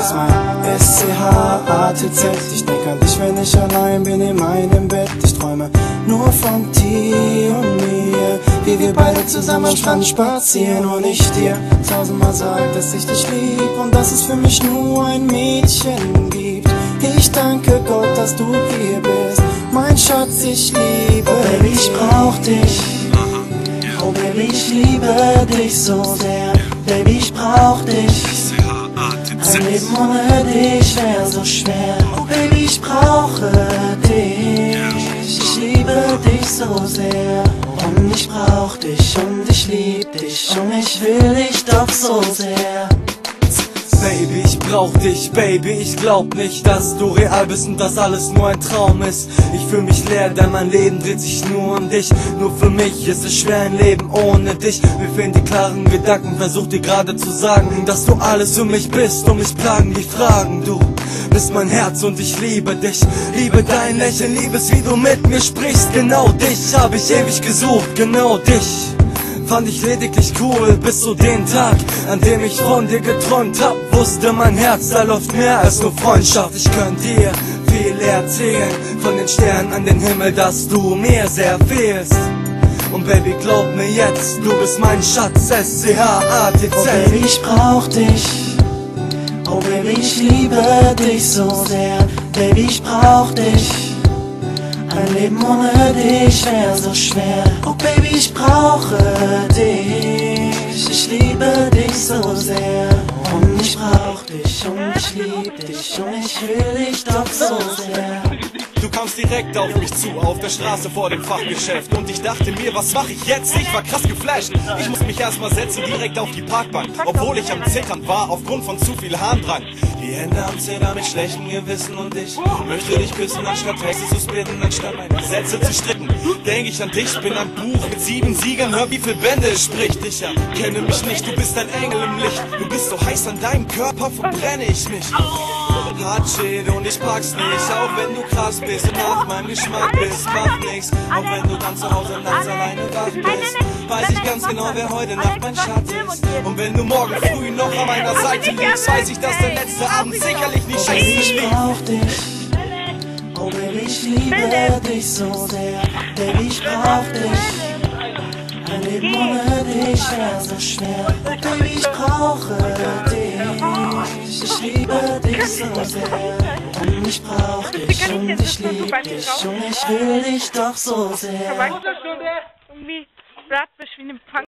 bist mein SCH-ATZ. Ich denk an dich, wenn ich allein bin in meinem Bett. Ich träume nur von dir und mir, wie wir beide zusammen am Strand spazieren und ich dir tausendmal sag, dass ich dich lieb und dass es für mich nur ein Mädchen gibt. Ich danke Gott, dass du hier bist, mein Schatz, ich liebe Baby, ich brauch dich. Oh Baby, ich liebe dich so sehr. Baby, ich brauch dich. Ein Leben ohne dich wär so schwer. Oh Baby, ich brauche dich. Ich liebe dich so sehr. Und ich brauch dich und ich lieb dich und ich will dich doch so sehr. Baby, ich brauch dich, Baby, ich glaub nicht, dass du real bist und dass alles nur ein Traum ist. Ich fühl mich leer, denn mein Leben dreht sich nur um dich. Nur für mich ist es schwer ein Leben ohne dich. Mir fehlen die klaren Gedanken, versuch dir gerade zu sagen, dass du alles für mich bist und mich plagen die Fragen. Du bist mein Herz und ich liebe dich, liebe dein Lächeln, liebe es, wie du mit mir sprichst. Genau dich hab ich ewig gesucht, genau dich fand ich lediglich cool, bis zu dem Tag, an dem ich von dir geträumt hab. Wusste mein Herz, da läuft mehr als nur Freundschaft. Ich könnte dir viel erzählen, von den Sternen an den Himmel, dass du mir sehr fehlst. Und Baby, glaub mir jetzt, du bist mein Schatz, SCH-ATZ. Oh Baby, ich brauch dich. Oh Baby, ich liebe dich so sehr. Baby, ich brauch dich. Ein Leben ohne dich wär so schwer. Oh Baby, ich brauche dich. Ich liebe dich so sehr. Und ich brauch dich und ich lieb dich und ich will dich doch so sehr. Du kamst direkt auf mich zu, auf der Straße vor dem Fachgeschäft. Und ich dachte mir, was mach ich jetzt? Ich war krass geflasht. Ich muss mich erstmal setzen, direkt auf die Parkbank, obwohl ich am Zittern war, aufgrund von zu viel Harndrang. Die Hände am Zedern mit schlechtem Gewissen und ich möchte dich küssen, anstatt Texte zu spitten, anstatt meine Sätze zu stricken. Denk ich an dich, bin ein Buch mit 7 Siegern, hör wie viel Bände es spricht. Ich erkenne mich nicht, du bist ein Engel im Licht. Du bist so heiß, an deinem Körper verbrenne ich mich. Hartschäde und ich pack's nicht, auch wenn du krass bist und nach meinem Geschmack bist, macht nix. Auch wenn du dann zu Hause nachts alleine wach bist, weiß ich ganz genau, wer heute Nacht mein Schatz ist. Und wenn du morgen früh noch an meiner Seite liegst, weiß ich, dass der letzte Abend sicherlich nicht scheiße liegt. Ich brauch dich. Oh Baby, ich liebe dich so sehr. Baby, ich brauch dich. Ein Leben ohne dich wär so schwer. Oh Baby, ich brauche dich. Ich liebe dich so sehr. Und ich brauch dich und ich lieb dich und ich will dich doch so sehr. Irgendwie Bratwurst wie ein Pfand.